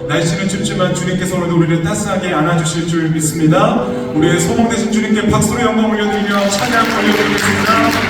날씨는 춥지만 주님께서 오늘도 우리를 따스하게 안아주실 줄 믿습니다. 우리의 소망 되신 주님께 박수로 영광 올려드리며 찬양 올려드리겠습니다.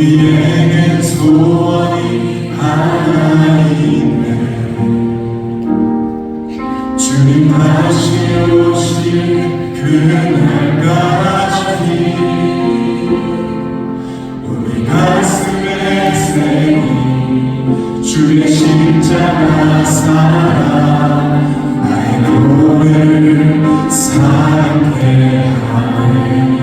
우리에게 소원이 하나 있네. 주님 다시 오실 그날까지 우리 가슴에 새긴 주의 십자가 사랑 나의 도를 사랑해 하네.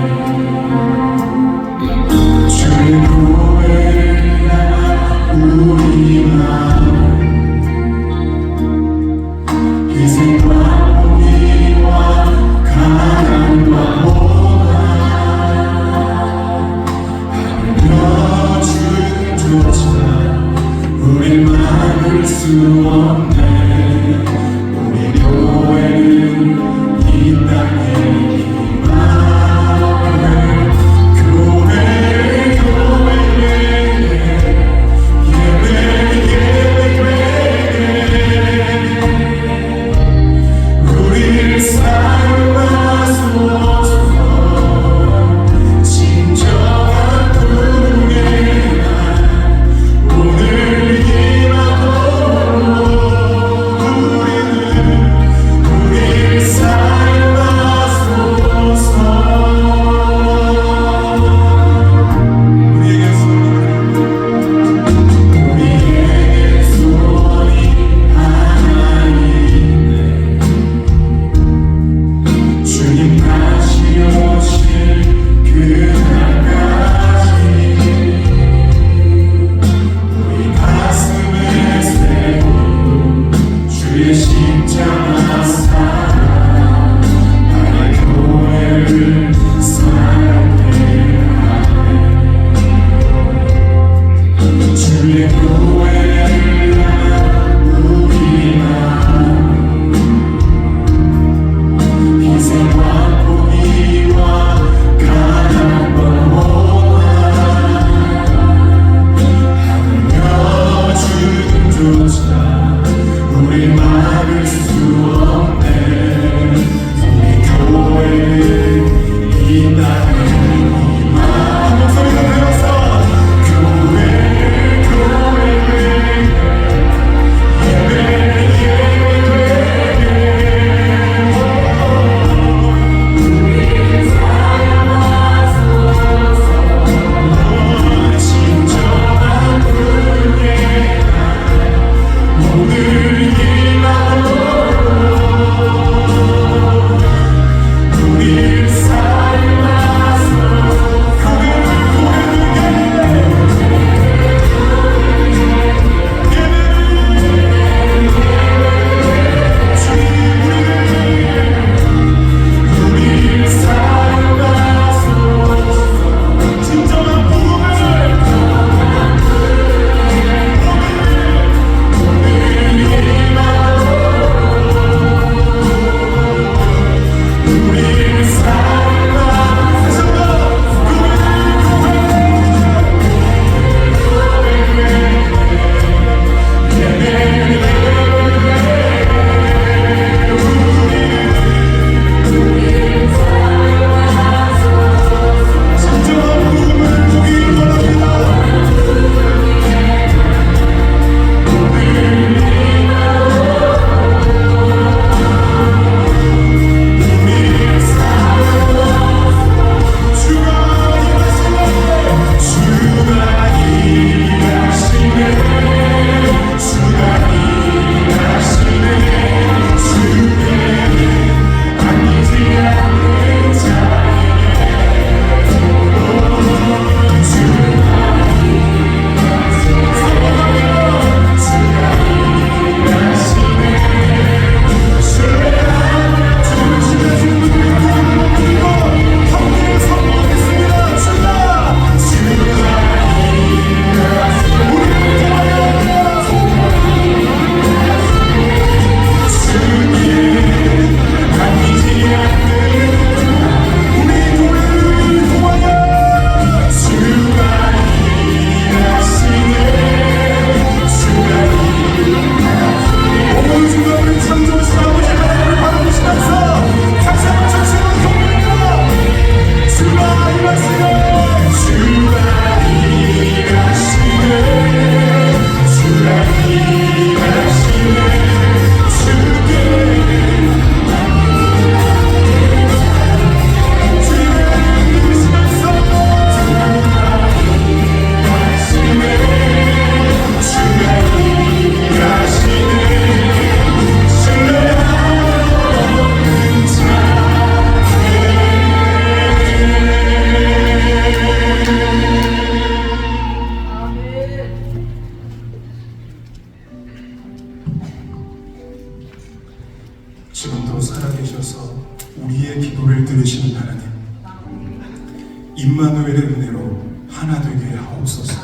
임마누엘의 은혜로 하나 되게 하옵소서.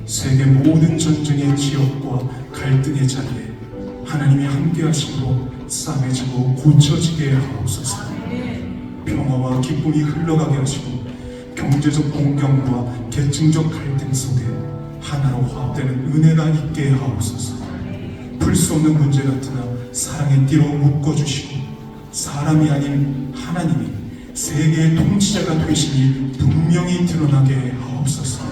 세계 모든 전쟁의 지역과 갈등의 자리에 하나님이 함께 하심으로 싸매지고 고쳐지게 하옵소서. 평화와 기쁨이 흘러가게 하시고 경제적 공경과 계층적 갈등 속에 하나로 화합되는 은혜가 있게 하옵소서. 풀 수 없는 문제 같으나 사랑의 띠로 묶어주시고 사람이 아닌 하나님이 세계의 통치자가 되시니 분명히 드러나게 하옵소서.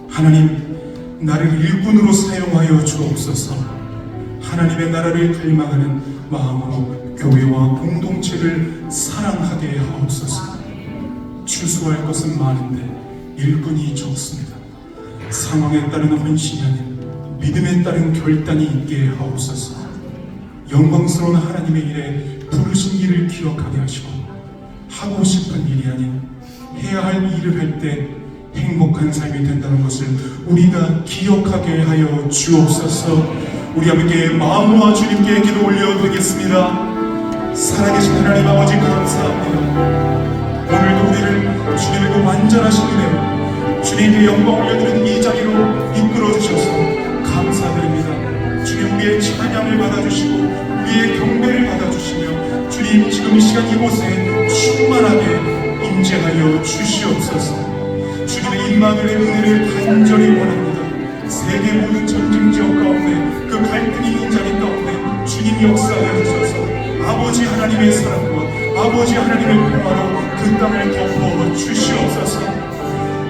하나님, 나를 일꾼으로 사용하여 주옵소서. 하나님의 나라를 갈망하는 마음으로 교회와 공동체를 사랑하게 하옵소서. 추수할 것은 많은데 일꾼이 적습니다. 상황에 따른 헌신이 아닌 믿음에 따른 결단이 있게 하옵소서. 영광스러운 하나님의 일에 부르신 일을 기억하게 하시고 하고 싶은 일이 아닌 해야 할 일을 할 때 행복한 삶이 된다는 것을 우리가 기억하게 하여 주옵소서. 우리 함께 마음과 주님께 기도 올려드리겠습니다. 살아계신 하나님 아버지 감사합니다. 오늘도 우리를 주님의 그 완전하신 은혜로 주님께 영광 올려드리는 이 자리로 이끌어주셔서 감사드립니다. 주님, 우리의 찬양을 받아주시고 우리의 경배를 받아주시며 주님, 지금 이 시간 이곳에 충만하게 임재하여 주시옵소서. 주님의 임마누엘의 은혜를 간절히 원합니다. 세계 모든 전쟁 지역 가운데 그 갈등이 있는 자리 가운데 주님 역사하여 주셔서 아버지 하나님의 사랑과 아버지 하나님의 평화로 그 땅을 덮어 주시옵소서.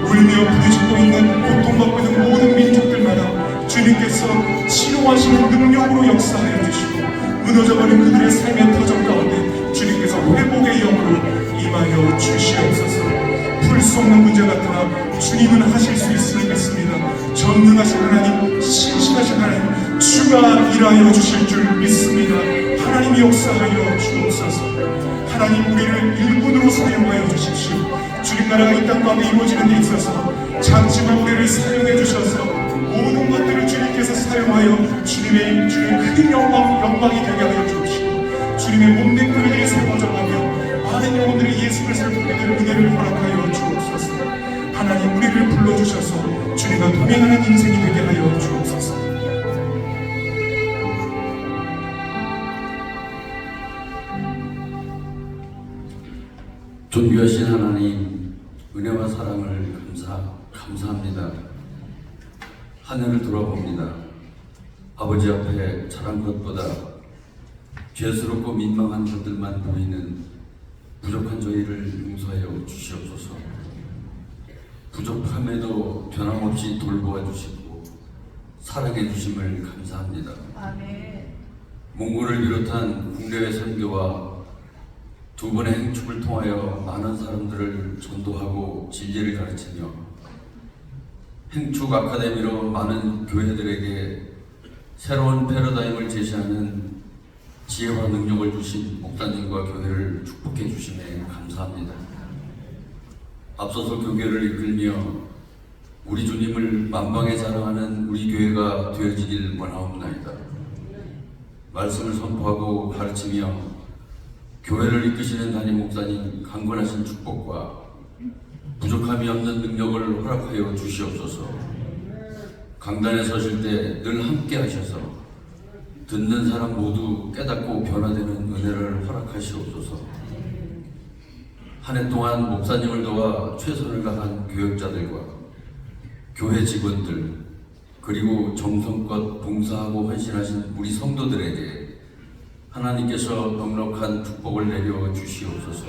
울며 부딪히고 있는 고통받고 있는 모든 민족들마다 주님께서 치료하시는 능력으로 역사하여 주시고 무너져버린 그들의 삶의 터전 가운데 주님께서 회복의 영으로 임하여 주시옵소서. 풀 수 없는 문제 같으나 주님은 하실 수 있음을 믿습니다. 전능하신 하나님, 신실하신 하나님, 주가 일하여 주실 줄 믿습니다. 하나님이 역사하여 주옵소서. 하나님, 우리를 일꾼으로 사용하여 주십시오. 주님 나라가 이 땅 가운데 이루어지는 데 있어서 작지만 우리를 사용해 주셔서 모든 것들을 주님께서 사용하여 주님의 큰 영광이 되게 하여 주옵시고 주님의 몸된 교회들이 세워져가며 많은 영혼들이 예수 그리스도를 보게 될 은혜를 허락하여 주옵소서. 하나님, 우리를 불러주셔서 주님과 동행하는 인생이 되게 하여 주옵소서. 존귀하신 하나님, 은혜와 사랑을 감사합니다. 하늘을 돌아봅니다. 아버지 앞에 잘한 것보다 죄스럽고 민망한 것들만 보이는 부족한 저희를 용서하여 주시옵소서. 부족함에도 변함없이 돌보아 주시고 사랑해 주심을 감사합니다. 아멘. 몽골을 비롯한 국내외 선교와 두 번의 행축을 통하여 많은 사람들을 전도하고 진리를 가르치며 행축 아카데미로 많은 교회들에게 새로운 패러다임을 제시하는 지혜와 능력을 주신 목사님과 교회를 축복해 주심에 감사합니다. 앞서서 교회를 이끌며 우리 주님을 만방에 자랑하는 우리 교회가 되어지길 원하옵나이다. 말씀을 선포하고 가르치며 교회를 이끄시는 담임 목사님 강건하신 축복과 부족함이 없는 능력을 허락하여 주시옵소서. 강단에 서실 때 늘 함께 하셔서 듣는 사람 모두 깨닫고 변화되는 은혜를 허락하시옵소서. 한 해 동안 목사님을 도와 최선을 다한 교역자들과 교회 직원들 그리고 정성껏 봉사하고 헌신하신 우리 성도들에게 하나님께서 넉넉한 축복을 내려 주시옵소서.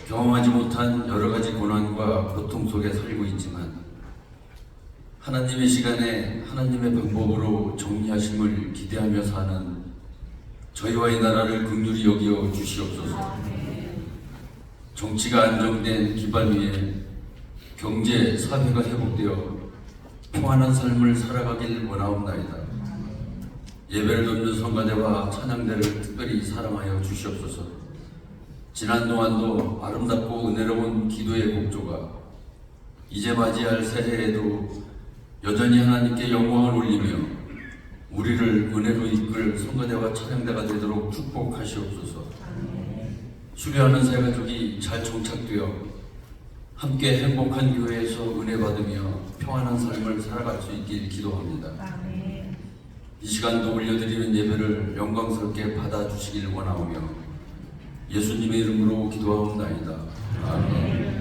경험하지 못한 여러 가지 고난과 고통 속에 살고 있지만 하나님의 시간에 하나님의 방법으로 정리하심을 기대하며 사는 저희와 이 나라를 긍휼히 여겨 주시옵소서. 정치가 안정된 기반 위에 경제, 사회가 회복되어 평안한 삶을 살아가길 원하옵나이다. 예배를 돕는 성가대와 찬양대를 특별히 사랑하여 주시옵소서. 지난 동안도 아름답고 은혜로운 기도의 곡조가 이제 맞이할 새해에도 여전히 하나님께 영광을 올리며 우리를 은혜로 이끌 성가대와 찬양대가 되도록 축복하시옵소서. 수료하는 새 가족이 잘 정착되어 함께 행복한 교회에서 은혜 받으며 평안한 삶을 살아갈 수 있길 기도합니다. 이 시간도 올려드리는 예배를 영광스럽게 받아주시길 원하오며 예수님의 이름으로 기도하옵나이다. 아멘.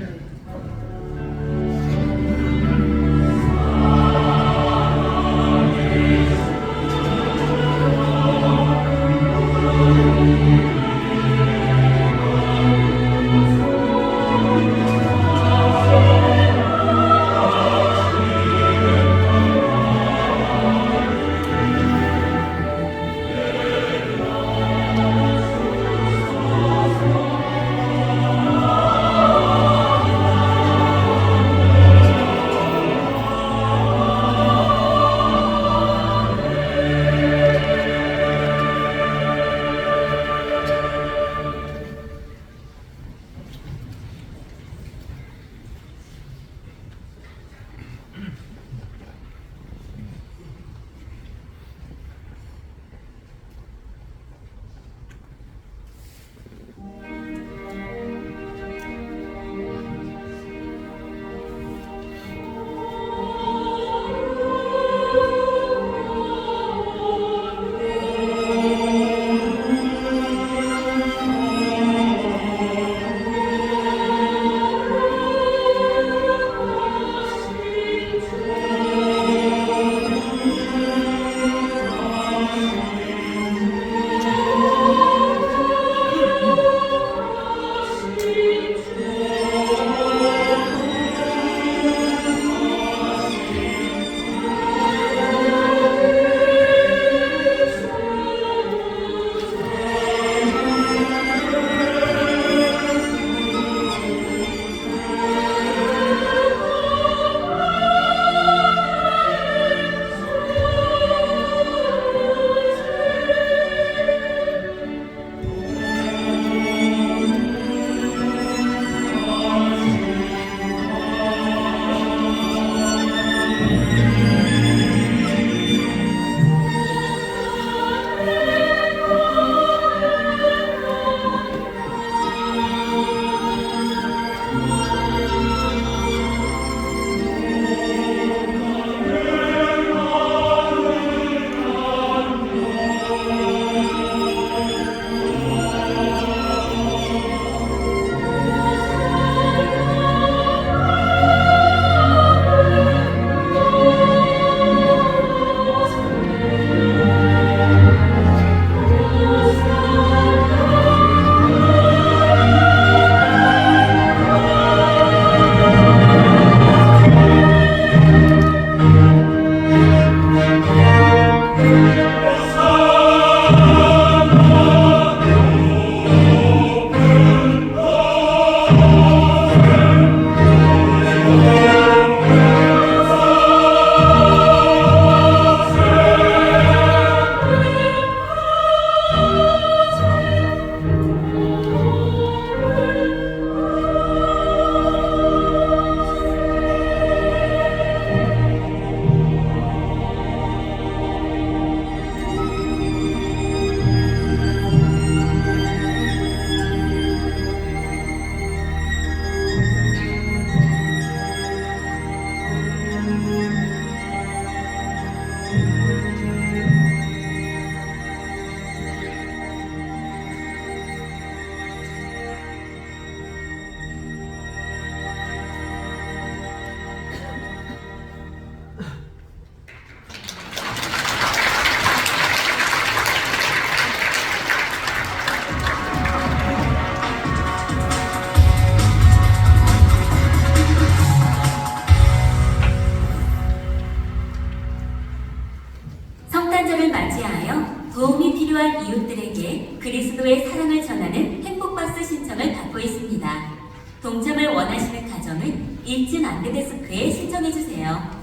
필요한 이웃들에게 그리스도의 사랑을 전하는 행복박스 신청을 받고 있습니다. 동참을 원하시는 가정은 1층 안내데스크에 신청해주세요.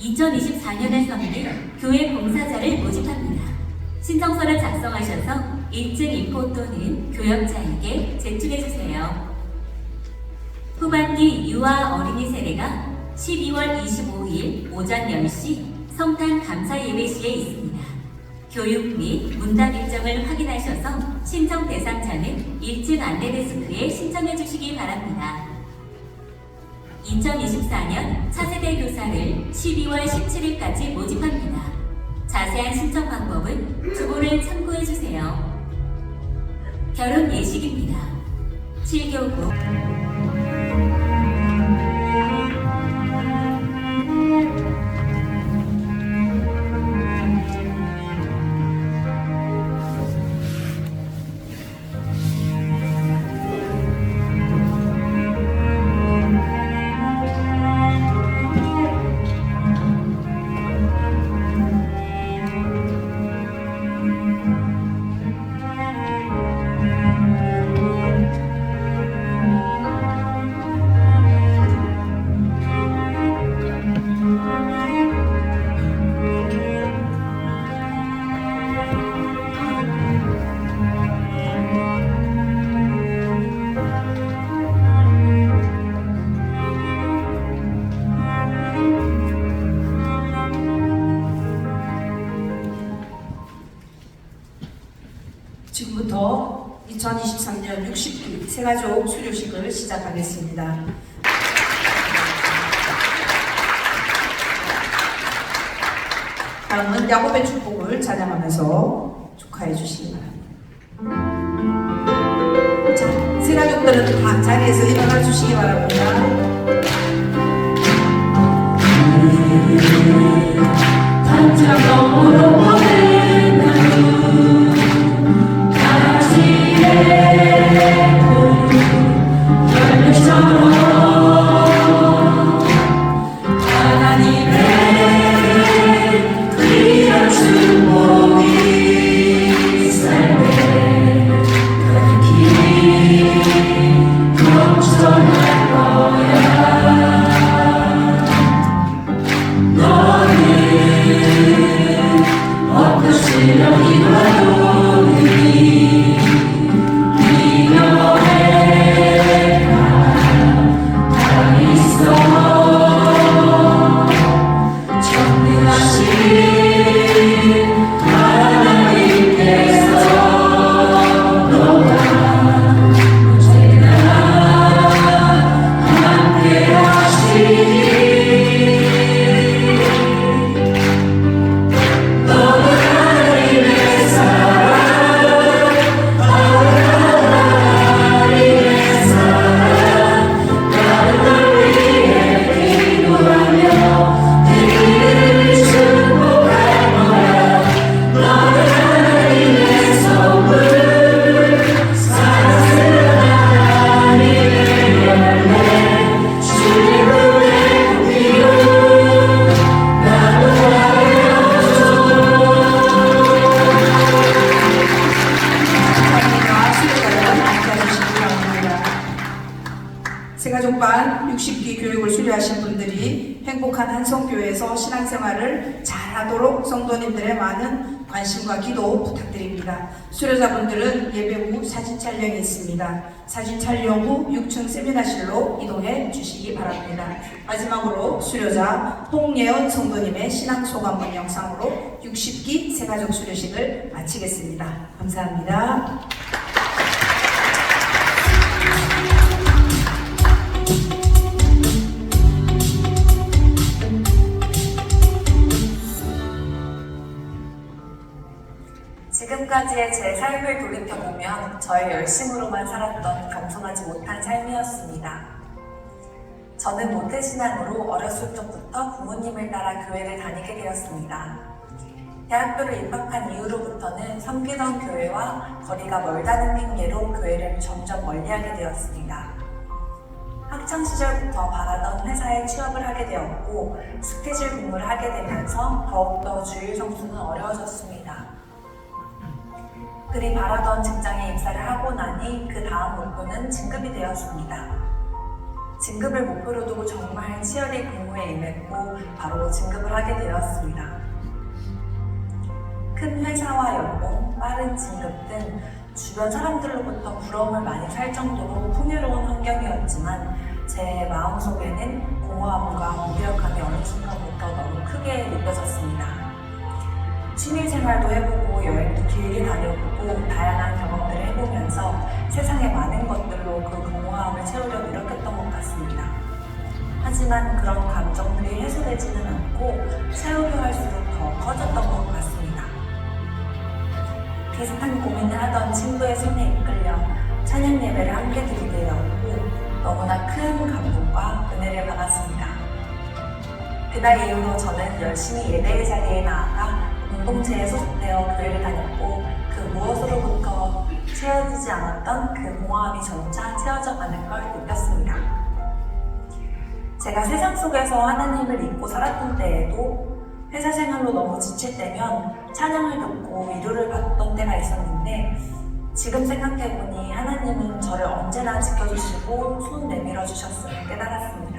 2024년을 섬길 교회 봉사자를 모집합니다. 신청서를 작성하셔서 1층 인포 또는 교역자에게 제출해주세요. 후반기 유아 어린이 세례가 12월 25일 오전 10시 성탄 감사 예배 시에 있습니다. 교육 및 문답 일정을 확인하셔서 신청 대상자는 1층 안내데스크에 신청해 주시기 바랍니다. 2024년 차세대 교사를 12월 17일까지 모집합니다. 자세한 신청 방법은 주보를 참고해 주세요. 결혼 예식입니다. 7교구 지금부터 2023년 60기 새가족 수료식을 시작하겠습니다. 다음은 야곱의 축복을 찬양하면서 축하해 주시기 바랍니다. 자, 새가족들은 다 자리에서 일어나 주시기 바랍니다. 단짝 너머로 보내는 새가족반 60기 교육을 수료하신 분들이 행복한 한성교회에서 신앙생활을 잘하도록 성도님들의 많은 관심과 기도 부탁드립니다. 수료자분들은 예배 후 사진 촬영이 있습니다. 사진 촬영 후 6층 세미나실로 이동해 주시기 바랍니다. 마지막으로 수료자 홍예원 성도님의 신앙소감문 영상으로 60기 새가족 수료식을 마치겠습니다. 감사합니다. 지금까지의 제 삶을 돌이켜보면 저의 열심으로만 살았던 겸손하지 못한 삶이었습니다. 저는 모태신앙으로 어렸을 적부터 부모님을 따라 교회를 다니게 되었습니다. 대학교를 입학한 이후로부터는 섬기던 교회와 거리가 멀다는 핑계로 교회를 점점 멀리하게 되었습니다. 학창시절부터 바라던 회사에 취업을 하게 되었고 스케줄 근무를 하게 되면서 더욱더 주일 성수는 어려워졌습니다. 그리 바라던 직장에 입사를 하고 나니 그 다음 목표는 진급이 되었습니다. 진급을 목표로 두고 정말 치열히 근무에 임했고 바로 진급을 하게 되었습니다. 큰 회사와 연봉, 빠른 진급 등 주변 사람들로부터 부러움을 많이 살 정도로 풍요로운 환경이었지만 제 마음속에는 공허함과 무기력함이 어느 순간부터 너무 크게 느껴졌습니다. 취미생활도 해보고 여행도 길게 다녀보고 다양한 경험들을 해보면서 세상의 많은 것들로 그 공허함을 채우려 노력했던 것 같습니다. 하지만 그런 감정들이 해소되지는 않고 채우려 할수록 더 커졌던 것 같습니다. 비슷한 고민을 하던 친구의 손에 이끌려 찬양 예배를 함께 드리게 되었고 너무나 큰 감동과 은혜를 받았습니다. 그날 이후로 저는 열심히 예배의 자리에 나아가 공동체에 소속되어 교회를 다녔고 그 무엇으로부터 채워지지 않았던 그 공허함이 점차 채워져 가는 걸 느꼈습니다. 제가 세상 속에서 하나님을 잊고 살았던 때에도 회사 생활로 너무 지칠 때면 찬양을 듣고 위로를 받던 때가 있었는데 지금 생각해보니 하나님은 저를 언제나 지켜주시고 손 내밀어 주셨음을 깨달았습니다.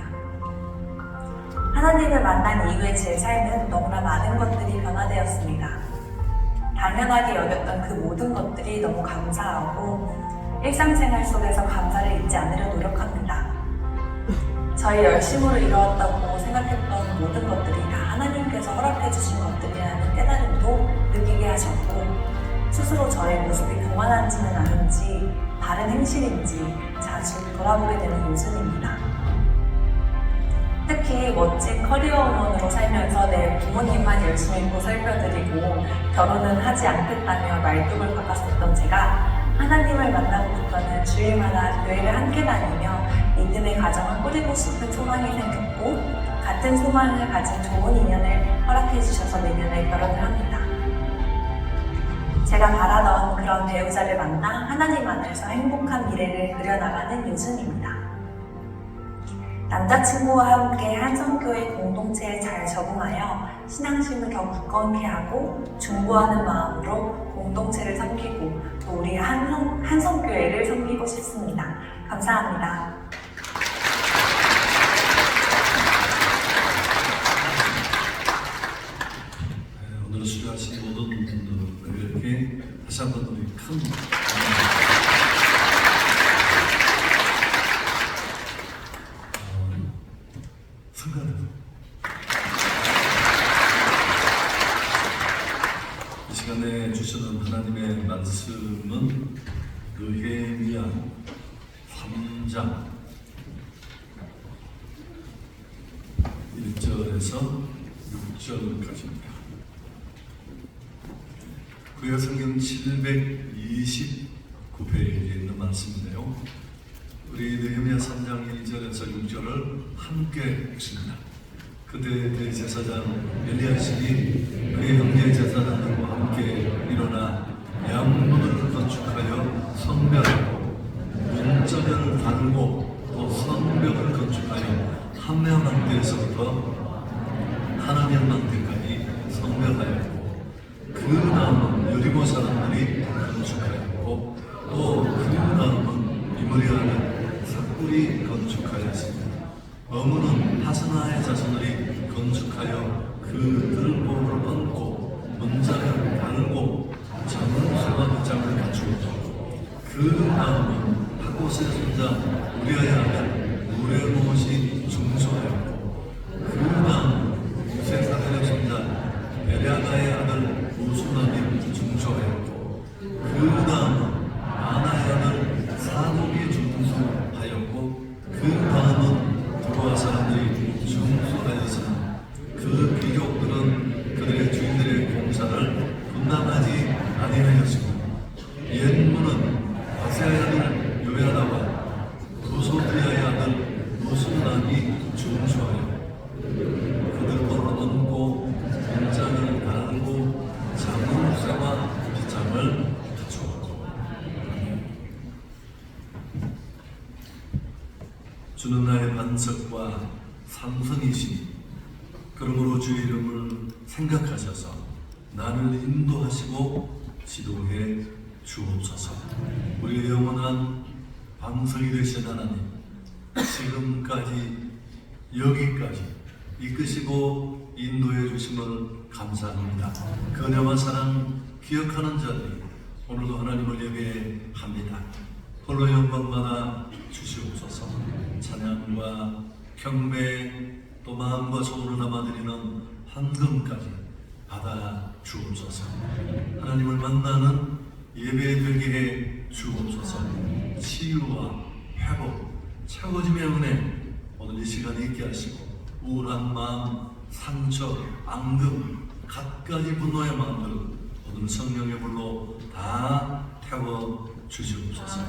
하나님을 만난 이후에 제 삶은 너무나 많은 것들이 변화되었습니다. 당연하게 여겼던 그 모든 것들이 너무 감사하고 일상생활 속에서 감사를 잊지 않으려 노력합니다. 저의 열심으로 이루었다고 생각했던 모든 것들이 다 하나님께서 허락해 주신 것들이라는 깨달음도 느끼게 하셨고 스스로 저의 모습이 교만한지는 아닌지 바른 행실인지 자주 돌아보게 되는 요즘입니다. 특히 멋진 커리어우먼으로 살면서 내 부모님만 열심히 보살펴드리고 결혼은 하지 않겠다며 말뚝을 박았었던 제가 하나님을 만나고부터는 주일마다 교회를 함께 다니며 믿음의 가정을 꾸리고 싶은 소망이 생겼고 같은 소망을 가진 좋은 인연을 허락해 주셔서 내년에 결혼을 합니다. 제가 바라던 그런 배우자를 만나 하나님 안에서 행복한 미래를 그려나가는 요즘입니다. 남자친구와 함께 한성교회 공동체에 잘 적응하여 신앙심을 더 굳건케 하고 중보하는 마음으로 공동체를 섬기고 또 우리 한성교회를 섬기고 싶습니다. 감사합니다. 오늘 수고하신 모든 분들에게 다시 한번 우리 큰 순간을 이 시간에 주시는 하나님의 말씀은 느헤미야 3장 1절에서 6절까지입니다. 구약 성경 729페이지에 있는 말씀인데요. 우리 느헤미야 3장 1절에서 6절을 함께 읽습니다. 그때 대제사장 엘리야십이 그의 형제 제사장들과 함께 일어나 양문을 건축하여 성벽하고 문짝을 달고 또 성벽을 건축하여 함야만 데서부터 하나님만 데까지 성벽하였고 그 다음은 여리고 사람들이 건축하였고 또 그 다음은 이므리아는 삭불이 건축하였습니다. 어문은 하스나의 자손들이 건축하여 그 들보를 얹고 문장을 달고 자문수와 빗장을 갖추었고 그 다음은 하고스의 손자 우리아의 아들 우레못이 중수하였고 그 다음은 유세사들의 손자 베랴가의 아들 우수남이 중수하였고 그 다음은 아나의 아들 사독이 중수하였고 그 다음은 두로아 사람들이 중수하였으나 그 귀족들은 그들의 주인들의 공사를 분담하지 아니하였습니다. 옛문은 아세아의 아들 요야다와 부소피아의 아들 무수남이 중수하여 그들과 얹고 문장을 달고 자문쇠와 빗장을 갖추었고 주는 나의 반석과 상성이시니 그러므로 주의 이름을 생각하셔서 나를 인도하시고 지도해 주옵소서. 우리의 영원한 반석이 되신 하나님, 지금까지 여기까지 이끄시고 인도해 주심을 감사합니다. 그녀와 사랑 기억하는 자들이 오늘도 하나님을 예배합니다. 홀로 영광받아 주시옵소서. 찬양과 경배 또 마음과 소원을 담아드리는 헌금까지 받아 주옵소서. 하나님을 만나는 예배 되게 해 주옵소서. 치유와 회복, 채워짐의 은혜 오늘 이 시간에 있게 하시고 우울한 마음, 상처, 앙금, 갖가지 분노의 마음들은 오늘 성령의 불로 다 태워 주시옵소서.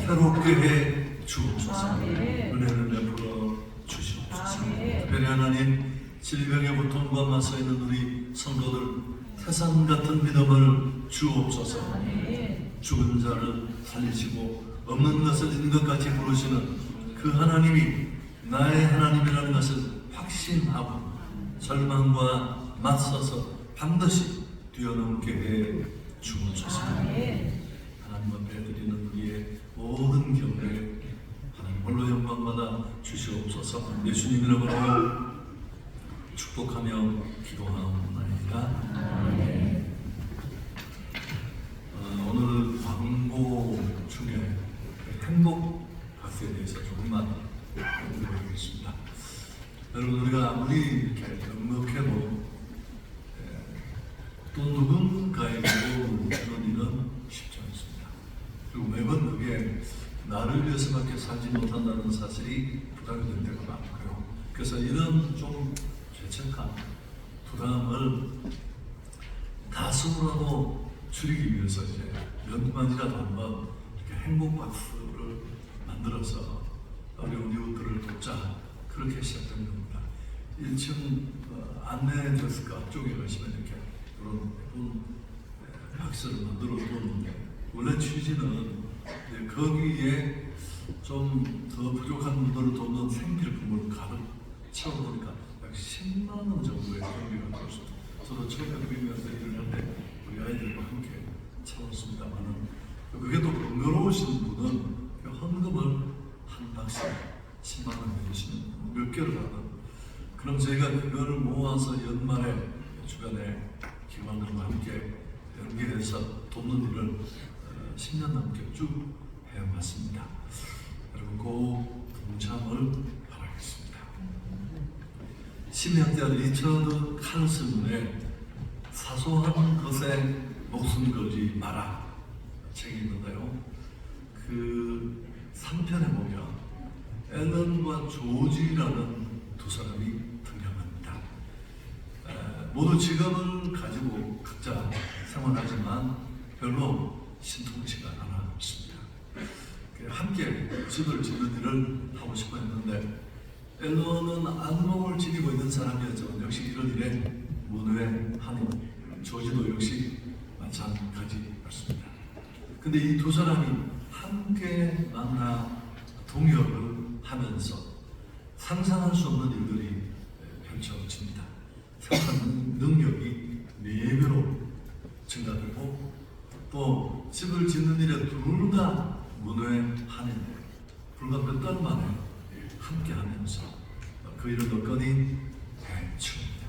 새롭게 해 주옵소서. 은혜를 베풀어 주시옵소서. 특별히 하나님, 질병의 고통과 맞서 있는 우리 성도들 태산 같은 믿음을 주옵소서. 죽은 자를 살리시고 없는 것을 있는 것 같이 부르시는 그 하나님이 나의 하나님이라는 것을 확신하고 절망과 맞서서 반드시 뛰어넘게 해 주옵소서. 하나님 앞에 드리는 우리의 모든 경배 하나님 홀로 영광받아 주시옵소서. 예수님 이름으로 축복하며 기도하옵나이다. 오늘 광고 중에 행복 박스에 대해서 조금만 공부해보겠습니다. 여러분, 우리가 아무리 이렇게 넉넉해도 또 누군가에게 도움을 주는 일은 쉽지 않습니다. 그리고 매번 그게 나를 위해서밖에 살지 못한다는 사실이 부담이 될 때가 많고요. 그래서 이런 좀 죄책감, 부담을 다소라도 줄이기 위해서 이제 몇 가지라도 한번 이렇게 행복 박스를 만들어서 어려운 이웃들을 돕자, 그렇게 시작된 겁니다. 1층 안내 데스크 앞쪽에 가시면 이렇게 그런 예쁜 박스를 만들어 두었는데, 원래 취지는 거기에 좀 더 부족한 분들을 돕는 생필품을 가득 채워보니까 약 10만 원 정도의 경비가 들었습니다. 저도 처음에 구입해서 일을 할 때 우리 아이들과 함께 채웠습니다만은, 그게 또 번거로우신 분은 그 헌금을 한 박스에 10만 원 내주시면 몇 개를 하든, 그럼 저희가 그거를 모아서 연말에 주변에 기관들과 함께 연계해서 돕는 일을 10년 넘게 쭉 해왔습니다. 여러분 꼭 동참을 바라겠습니다. 심리학자 리처드 칼슨의 사소한 것에 목숨 걸지 마라 책이 있는데요. 그 3편에 보면 앨런과 조지라는 두 사람이 등장합니다. 모두 직업을 가지고 각자 생활하지만 별로 신통치가 않았습니다. 함께 집을 짓는 일을 하고 싶어 했는데, 앨런은 안목을 지니고 있는 사람이었지만 역시 이런 일에 문외한인, 조지도 역시 마찬가지였습니다. 근데 이 두 사람이 함께 만나 동역을 하면서 상상할 수 없는 일들이 펼쳐집니다. 생산 능력이 4배로 증가되고, 또 집을 짓는 일에 둘 다 문외한인데 불과 몇 달 만에 함께 하면서 그 일을 넣거니 해칩니다.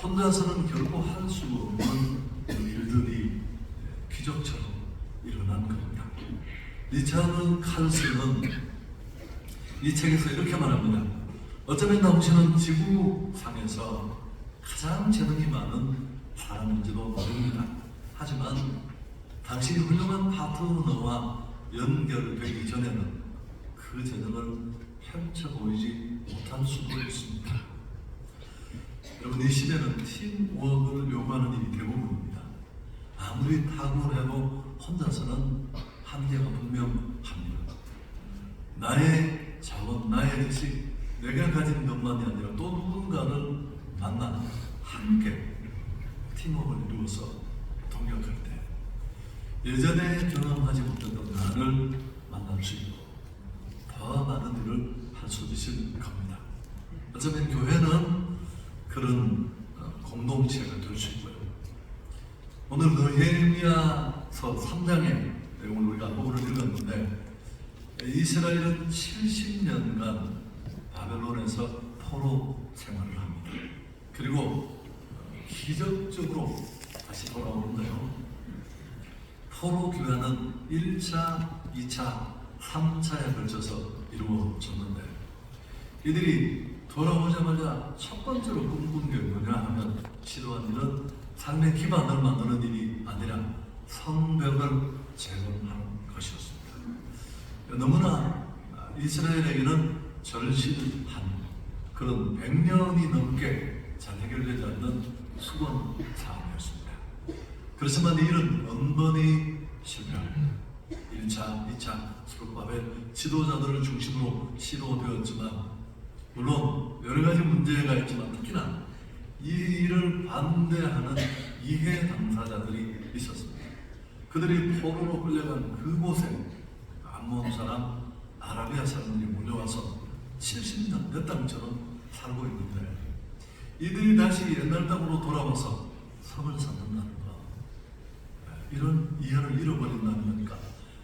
혼자서는 결코 할 수 없는 일들이 기적처럼 일어난 겁니다. 리처드 칼슨은 이 책에서 이렇게 말합니다. 어쩌면 당신은 지구상에서 가장 재능이 많은 사람인지도 모릅니다. 하지만 당신이 훌륭한 파트너와 연결되기 전에는 그 재능을 펼쳐 보이지 못할 수도 있습니다. 여러분, 이 시대는 팀워크를 요구하는 일이 대부분입니다. 아무리 탁월해도 혼자서는 한계가 분명합니다. 나의 자원, 나의 지식, 내가 가진 것만이 아니라 또 누군가를 만나 함께 팀워크를 이루어서 동역할 때 예전에 경험하지 못했던 나를 만날 수 있고 더 많은 일을 할 수 있을 겁니다. 어쩌면 교회는 그런 공동체가 될 수 있고요. 오늘 느헤미야서 3장의 내용을 우리가 한번 읽었는데, 이스라엘은 70년간 바벨론에서 포로 생활을 합니다. 그리고 기적적으로 다시 돌아오는데요. 포로 교회는 1차, 2차, 3차에 걸쳐서 이루어졌는데, 이들이 돌아오자마자 첫 번째로 꿈꾼 게 뭐냐 하면 시도한 일은 삶의 기반을 만드는 일이 아니라 성벽을 재건하는 것이었습니다. 너무나 이스라엘에게는 절실한 그런 100년이 넘게 잘 해결되지 않는 수건 사업이었습니다. 그렇지만 이런 번번이 실패합니다. 1차, 2차 스룹바벨 지도자들을 중심으로 시도되었지만 물론 여러 가지 문제가 있지만 특히나 이 일을 반대하는 이해 당사자들이 있었습니다. 그들이 포로로 끌려간 그곳에 암몬 사람, 아라비아 사람들이 몰려와서 70년 내 땅처럼 살고 있는데 이들이 다시 옛날 땅으로 돌아와서 성을 쌓는다는 것, 이런 이해를 잃어버린다는 거니까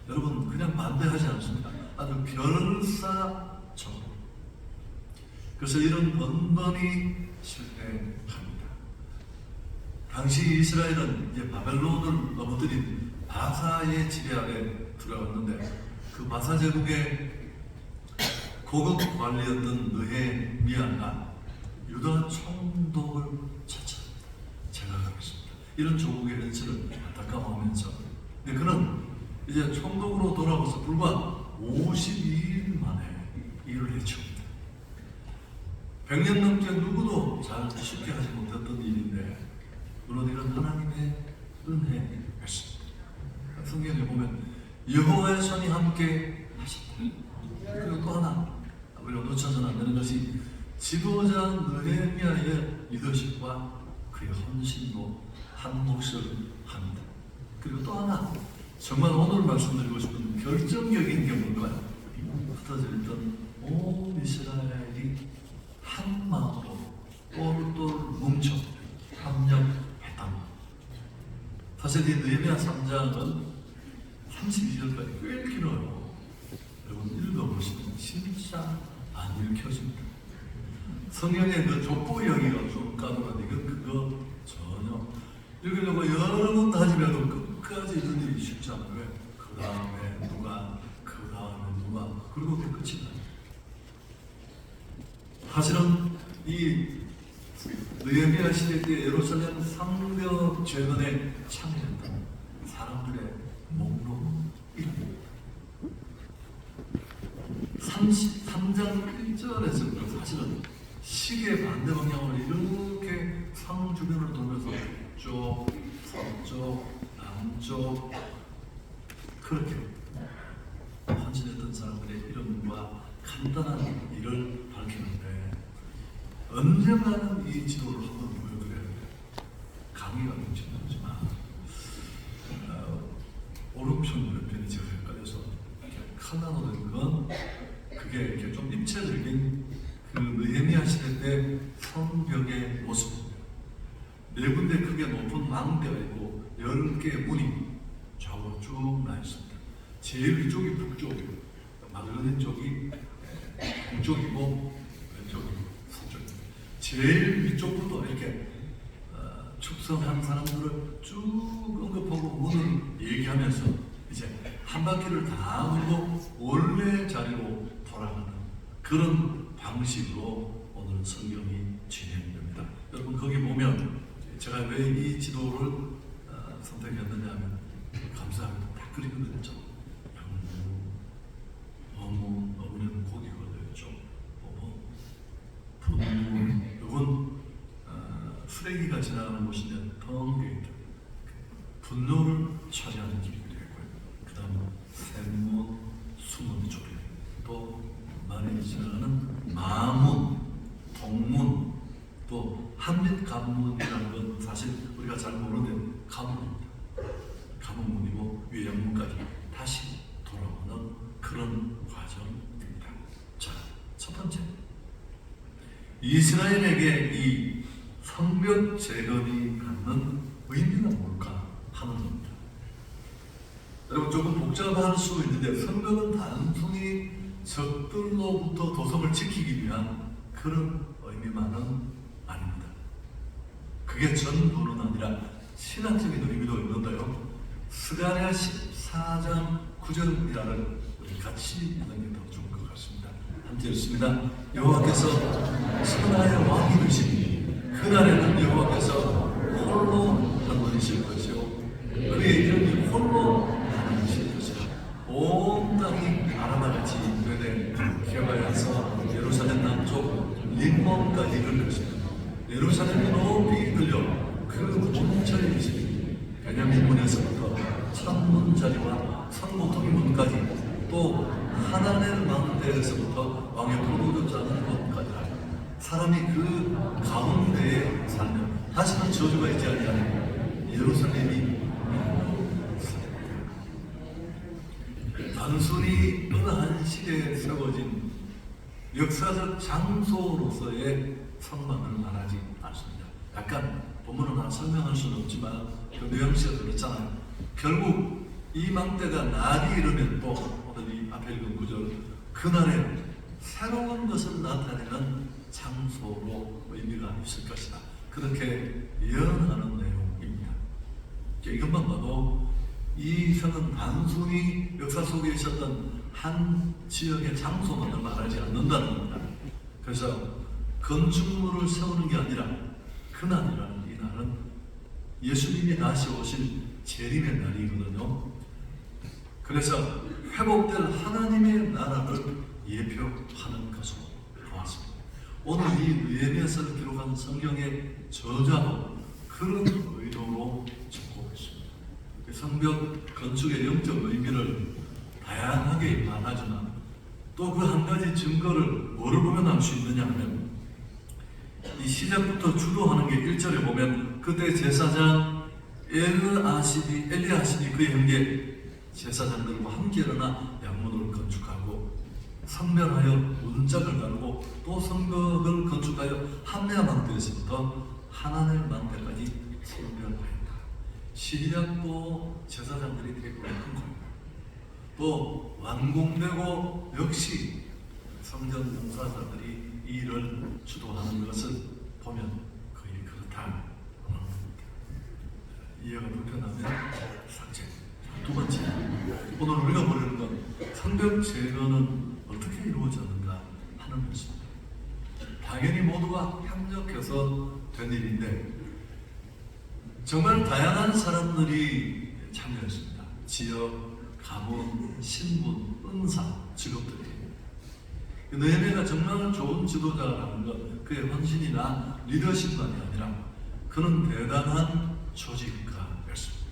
여러분 그냥 반대하지 않습니다. 아주 별사적으로. 그래서 이런 번번이 실패합니다. 당시 이스라엘은 이제 바벨론을 넘어뜨린 바사의 지배 아래 들어갔는데 그 바사 제국의 고급 관리였던 느헤미야가 유다 총독을 차차 제거하겠습니다. 이런 조국의 연설을 안타까워하면서 근데 그는 이제 총독으로 돌아와서 불과 52일 만에 일을 해치웁니다. 100년 넘게 누구도 잘 쉽게 하지 못했던 일인데 물론 이런 하나님의 은혜였습니다. 성경에 보면 여호와의 손이 함께 하셨다. 그리고 또 하나 우리가 놓쳐서는 안 되는 것이 지도자 느헤미야의 리더십과 그의 헌신도 한 몫을 합니다. 그리고 또 하나 정말 오늘 말씀드리고 싶은 결정적인 게 뭘까요? 흩어져 있던 온 이스라엘이 한 마음으로 똘똘 뭉쳐 합력했다. 사실 이 느헤미야 3장은 32절까지 꽤 길어요. 여러분 읽어보시면 진짜 안 읽혀집니다. 성경의 그 족보 이야기가 좀 까다로운데 이건 그거 전혀 읽으려고 여러 번 다짐해도 끝까지 이런 일이 쉽지 않아요. 왜? 그 다음에 누가, 그 다음에 누가, 그리고 또 끝이 나요. 사실은 이 느헤미야 시대 때 예루살렘 성벽 재건에 참여했던 사람들의 목록입니다. 33장 1절에서 사실은 시계 반대 방향으로 이렇게 성 주변을 돌면서 북쪽, 서쪽, 남쪽 그렇게 헌신했던 사람들의 이름과 간단한 일을 밝히는데 언젠가는 이 지도를 한번 보여드려야 돼요. 강의가 굉장히 많지만 오른편 왼편이 제가 헷갈려서 칼라로 된 건 그게 이렇게 좀 입체적인 그 느헤미야 시대 때 성벽의 모습입니다. 네 군데 크게 높은 망대가 있고 10개의 문이 좌우로 쭉 나 있습니다. 제일 위쪽이 북쪽이고 마그네닌 쪽이 북쪽이고 왼쪽이 서쪽입니다. 제일 위쪽부터 이렇게 축성한 사람들을 쭉 언급하고 문을 얘기하면서 이제 한 바퀴를 다 돌고 원래 자리로 돌아가는 그런 방식으로 오늘 성경이 진행됩니다. 여러분 거기 보면 제가 왜 이 지도를 선택했느냐 하면 감사합니다. 다 그리거든요. 어묵, 어머니는 고기 걸려있죠. 분문, 이건 쓰레기가 지나가는 곳인데 텅게이트 분노를 처리하는 길이 되고요. 그 다음에 샘문, 수문 쪽에 또 많이 지나가는 마문, 동문, 또 한빛관문이라는 건 사실 우리가 잘 모르는 가문입니다. 가문문이고 위에 영문까지 다시 돌아오는 그런 과정입니다. 자, 첫 번째 이스라엘에게 이 성벽 재건이 갖는 의미가 뭘까 하는 겁니다. 여러분 조금 복잡할 수 있는데 성벽은 단순히 적들로부터 도성을 지키기 위한 그런 의미만은 아닙니다. 그게 전부는 아니라 신학적인 의미도 있는데요. 스가랴 14장 9절이라는 우리 같이 읽는 게 더 좋을 것 같습니다. 함께 읽습니다. 여호와께서 천하의 왕이 되시니 그날에는 여호와께서 홀로 하나님이실 것이요 그의 이름이 홀로 하나님이실 것이라. 온 땅이 아라바같이 되되 개발해서 예루살렘 남쪽 림몬까지 이를 것이다. 예루살렘이 높이 들려 그 본처에 계시니 베냐민 문에서부터 천문자리와 성보통이 문까지 또 하나넬 망대에서부터 왕의 포도주 짜는 곳까지라. 사람이 그 가운데에 살면 다시는 저주가 있지 아니하니 예루살렘이 단순히 어느 한 시대에 세워진 역사적 장소로서의 성만을 말하지 않습니다. 약간 본문을 다 설명할 수는 없지만 그 뉘앙스가 그렇잖아요. 결국 이 망대가 날이 이르면 또 오늘 이 앞에 읽은 구절 그날에 새로운 것을 나타내는 장소로 의미가 있을 것이다. 그렇게 예언하는 내용입니다. 이것만 봐도 이 성은 단순히 역사 속에 있었던 한 지역의 장소만을 말하지 않는다는 겁니다. 그래서 건축물을 세우는 게 아니라 그날이라는 이 날은 예수님이 다시 오실 재림의 날이거든요. 그래서 회복될 하나님의 나라를 예표하는 것으로 보았습니다. 오늘 이 느헤미야서를 기록한 성경의 저자도 그런 의도로 적고 있습니다. 성벽 건축의 영적 의미를 다양하게 말하지만 또 그 한 가지 증거를 뭐를 보면 알 수 있느냐 하면 이 시작부터 주도하는 게 1절에 보면 그때 제사장 엘리아십이 그의 형제 제사장들과 함께 일어나 양문을 건축하고 성별하여 문짝을 다루고 또 성벽을 건축하여 함레아 망대에서부터 하나넬 망대까지 성별하였다. 시작도 제사장들이 되게 큰 거예요. 또 완공되고 역시 성전 봉사자들이 이 일을 주도하는 것을 보면 거의 그렇다. 이해가 불편하면 삭제. 두 번째, 오늘 우리가 보려는 건 성벽 제거는 어떻게 이루어졌는가 하는 것입니다. 당연히 모두가 협력해서 된 일인데 정말 다양한 사람들이 참여했습니다. 지역, 가문, 신분, 은사, 직업들이. 느헤미야가 정말 좋은 지도자라는 것, 그의 헌신이나 리더십만이 아니라 그는 대단한 조직가였습니다.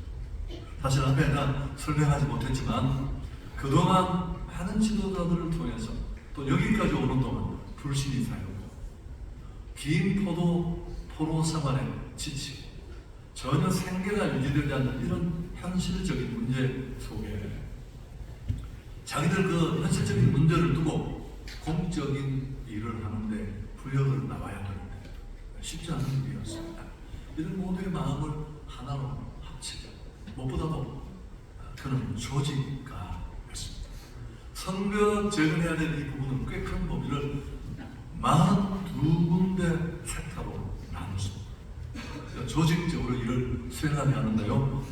사실 앞에 다 설명하지 못했지만 그동안 많은 지도자들을 통해서 또 여기까지 오는 동안 불신이 쌓였고 긴 포로 생활에 지치고 전혀 생계가 유지되지 않는 이런 현실적인 문제 속에 자기들 그 현실적인 문제를 두고 공적인 일을 하는데 부역을 나와야 하는데 쉽지 않은 일이었습니다. 이런 모두의 마음을 하나로 합치자. 무엇보다도 그는 조직가였습니다. 성벽 재건해야 될 이 부분은 꽤 큰 범위를 42군데 섹터로 나눴습니다. 조직적으로 일을 수행하게 하는데요.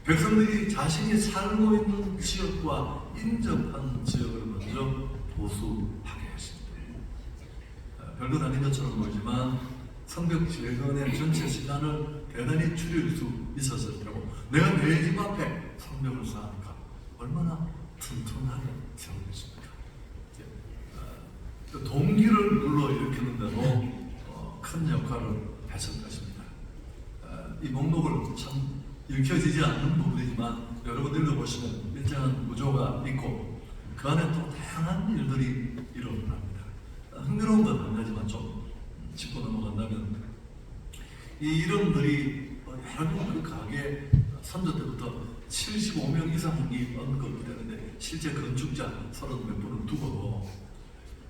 백성들이 자신이 살고 있는 지역과 인접한 지역을 먼저 보수하게 했습니다. 별것 아닌 것처럼 보이지만 성벽 재건의 전체 시간을 대단히 줄일 수 있었을 테고 내가 내 집 앞에 성벽을 쌓으니까 얼마나 튼튼하게 세우겠습니까? 동기를 불러일으키는 데도 큰 역할을 했을 것입니다. 이 목록을 참 읽혀지지 않는 부분이지만 여러분 읽어보시면 일정한 구조가 있고 그 안에 또 다양한 일들이 일어납니다. 흥미로운 건 한 가지만 좀 짚고 넘어간다면 이 이름들이 여러분 그 가게 선조 때부터 75명 이상이 언급이 되는데 실제 건축자 30몇 분을 두고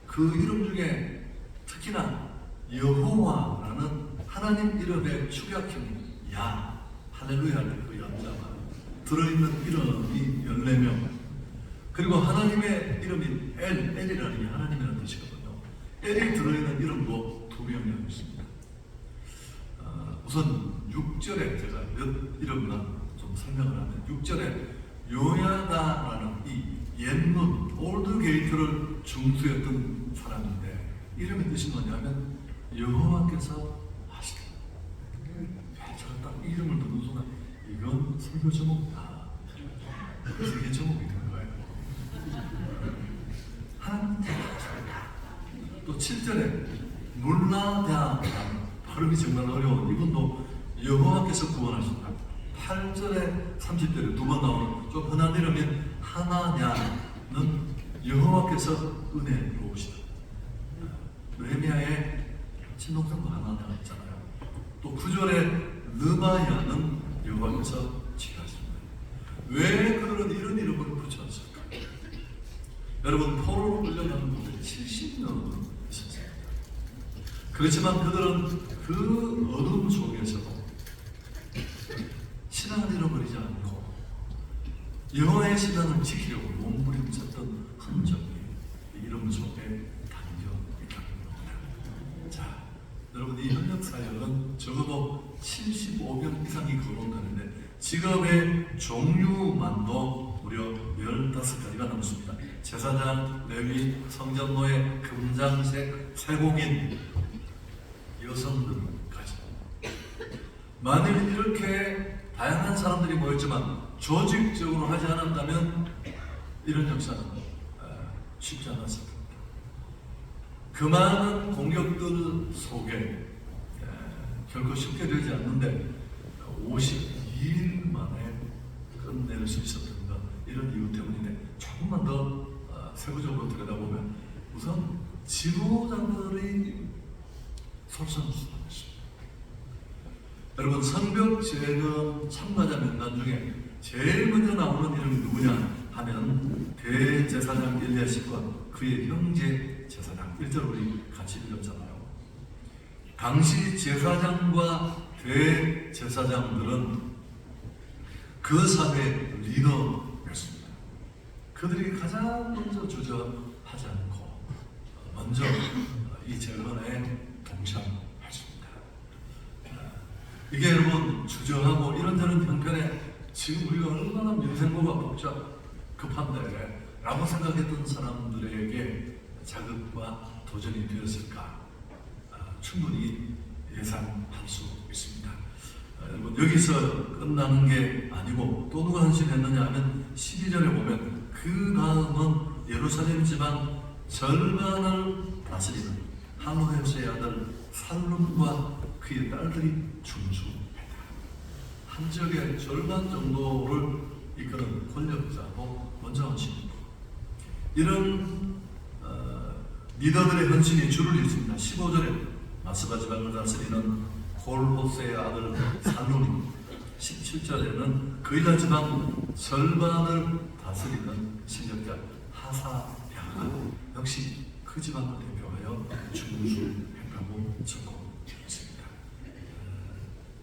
그 이름 중에 특히나 여호와라는 하나님 이름의 축약형 야 할렐루야를 그 연자가 들어있는 이름이 14명 그리고 하나님의 이름이 엘이라는 게 하나님이라는 뜻이거든요. 엘이 들어있는 이름도 2명이 있습니다. 우선 6절에 제가 몇 이름만 좀 설명을 하면 6절에 요야다라는 이 옛문 올드 게이트를 중수했던 사람인데 이름의 뜻이 뭐냐면 여호와께서 하시다. 제가 딱 이름을 듣는 순간 이건 설교 제목이다. 그래서 이게 제목이 된 거예요. 또 7절에 놀라다 발음이 정말 어려운 이분도 여호와께서 구원하신다. 8절에 30절에 두 번 나오는 좀 흔한 이름인 하나냐는 여호와께서 은혜로우시다. 느헤미야의 친동생도 하나냐 있잖아요. 또 9절에 느바야는 여호와께서 지혜하십니다. 왜 그들은 이런 이름을 붙였을까? 여러분, 포로로 끌려가는 분들이 70년 있었습니다. 그렇지만 그들은 그 어둠 속에서도 신앙을 잃어버리지 않고 여호와의 신앙을 지키려고 몸부림쳤던 흔적이 이름 속에 담겨 있다는 겁니다. 자, 여러분, 이 협력사역은 적어도 75명 이상이 거론되는데 직업의 종류만도 무려 15가지가 넘습니다. 제사장, 레위, 성전노예, 금장색, 세공인, 여성들까지. 만일 이렇게 다양한 사람들이 모였지만 조직적으로 하지 않았다면 이런 역사는 쉽지 않았을 겁니다. 그 많은 공격들 속에 결코 쉽게 되지 않는데 52일 만에 끝낼 수 있었던 것, 이런 이유 때문인데 조금만 더 세부적으로 들여다보면 우선 지도자들이 솔선수범했습니다. 여러분, 성벽 재건 참가자 명단 중에 제일 먼저 나오는 이름이 누구냐 하면 대제사장 엘리야십과 그의 형제 제사장. 1절 우리 같이 읽었잖아요. 당시 제사장과 대제사장들은 그 사회의 리더였습니다. 그들이 가장 먼저 주저하지 않고 먼저 이 재건에 동참했습니다. 이게 여러분, 주저하고 이런저런 형편에 지금 우리가 얼마나 민생고가 급한데 라고 생각했던 사람들에게 자극과 도전이 되었을까 충분히 예상할 수 있습니다. 여러분, 여기서 끝나는 게 아니고 또 누가 헌신했느냐 하면 12절에 보면 그 다음은 예루살렘 지방 절반을 다스리는 하노헤스의 아들 살룸과 그의 딸들이 중수했다. 한 지역의 절반 정도를 이끄는 권력자고 먼저 헌신이고, 이런 리더들의 헌신이 줄을 잇습니다. 15절에 마스바 지방을 다스리는 골호세의 아들 살룸, 17절에는 그이라 지방 절반을 다스리는 신력자 하사야가 역시 그 지방을 대표하여 중수했다고 적어되어 있습니다.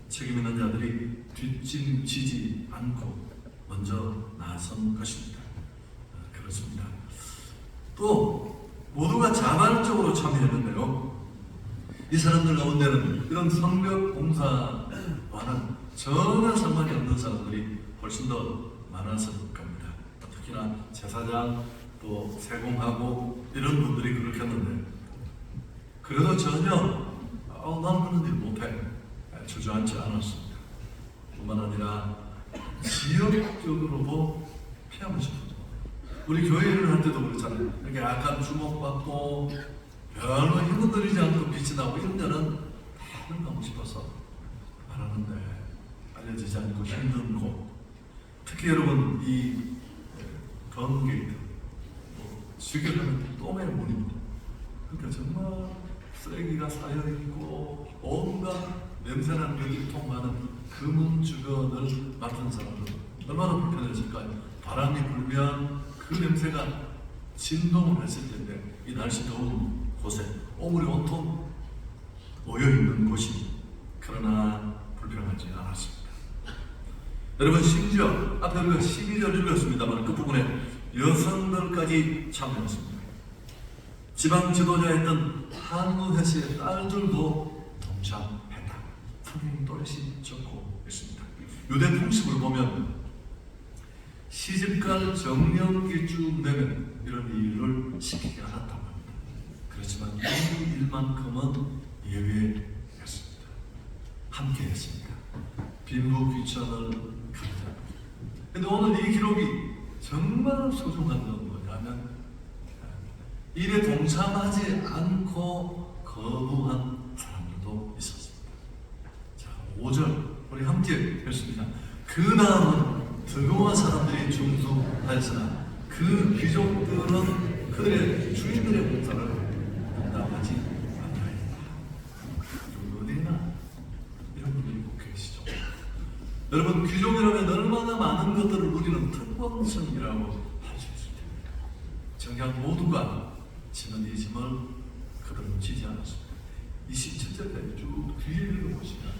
책임 있는 자들이 뒷짐지지 않고 먼저 나선 것입니다. 그렇습니다. 또 모두가 자발적으로 참여했는데요, 이 사람들 가운데는 이런 성벽 공사와는 전혀 상관이 없는 사람들이 훨씬 더 많았을 겁니다. 특히나 제사장, 또 세공하고 이런 분들이 그렇게 했는데, 그래도 전혀 난 그런 일 못해 주저앉지 않았습니다. 뿐만 아니라 지역적으로도 피하고 싶어요. 우리 교회 일을 할 때도 그렇잖아요. 이렇게 약간 주목받고 별로 힘을 들이지 않고 빛이 나고 이런 데는 다들 가고 싶어서 말하는데 알려지지 않고 힘든 곳, 특히 여러분 이 건게이트 지금 가면 똥의 문입니다. 그러니까 정말 쓰레기가 쌓여있고 온갖 냄새나는 것이 통하는 금은 주변을 맡은 사람들 얼마나 불편했을까요? 바람이 불면 그 냄새가 진동을 했을 텐데 이 날씨 더운 곳에 오물이 온통 모여있는 곳이 그러나 불편하지 않았습니다. 여러분, 심지어 앞에 우리가 12절 읽었습니다만 그 부분에 여성들까지 참여했습니다. 지방 지도자였던 하노헤스의 딸들도 동참했다. 성경이 또렷이 적고 있습니다. 유대 풍습을 보면 시집갈 정년기쯤 되면 이런 일을 시키지 않았다고 합니다. 그렇지만 이 일만큼은 예외였습니다. 함께 했습니다. 빈부 귀천을 강조합니다. 근데 오늘 이 기록이 정말 소중한 건 뭐냐면 일에 동참하지 않고 거부한 사람들도 있었습니다. 자, 5절 우리 함께 읽습니다. 그 다음은 드고와 사람들이 중수하였으나 그 귀족들은 그들의 주인들의 문사를 응답하지 않았다. 어디나 이런 분들이 꼭 계시죠. 여러분, 귀족이라면 얼마나 많은 것들을 우리는 특권성이라고 할 수 있습니다. 정작 모두가 지는 이 짐을 그들은 지지 않았습니다. 27절까지 쭉 뒤에 읽어보시면